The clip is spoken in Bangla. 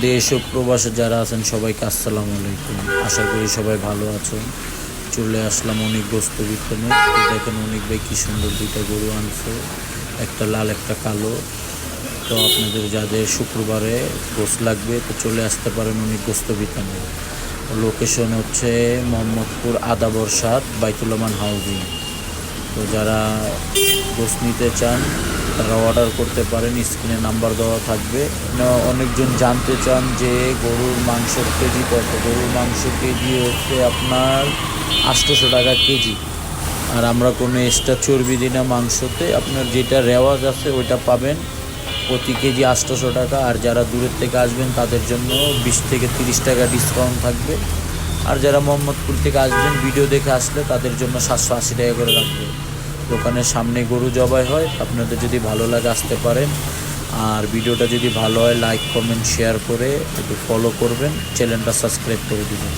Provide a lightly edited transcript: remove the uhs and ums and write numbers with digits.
দেশ ও প্রবাসে যারা আছেন সবাইকে আসসালামু আলাইকুম। আশা করি সবাই ভালো আছেন। চলে আসলাম অনেক গোস্ত বিতানে। দেখেন অনেক ভাই কি সুন্দর দুইটা গরু আনছে, একটা লাল একটা কালো। তো আপনাদের যাদের শুক্রবারে গোস্ত লাগবে তো চলে আসতে পারেন অনেক গোস্ত বিতানে। লোকেশন হচ্ছে মোহাম্মদপুর আদা বরসাত বাইতুল আমান হাউজিং। তো যারা গোস্ত নিতে চান তারা অর্ডার করতে পারেন, স্ক্রিনে নাম্বার দেওয়া থাকবে। অনেকজন জানতে চান যে গরুর মাংসের কেজি কত। গরুর মাংস কেজি হচ্ছে আপনার 800 টাকা কেজি। আর আমরা কোনো এক্সট্রা চর্বি দিই না মাংসতে। আপনার যেটা রেওয়াজ আছে ওইটা পাবেন প্রতি কেজি 800 টাকা। আর যারা দূরের থেকে আসবেন তাদের জন্য 20 থেকে 30 টাকা ডিসকাউন্ট থাকবে। আর যারা মোহাম্মদপুর থেকে আসবেন ভিডিও দেখে আসলে তাদের জন্য 780 টাকা করে রাখবে। দোকানের সামনে গরু জবাই হয়। আপনাদের যদি ভালো লাগে আসতে পারেন। আর ভিডিওটা যদি ভালো হয় লাইক কমেন্ট শেয়ার করে একটু ফলো করবেন, চ্যানেলটা সাবস্ক্রাইব করে দিবেন।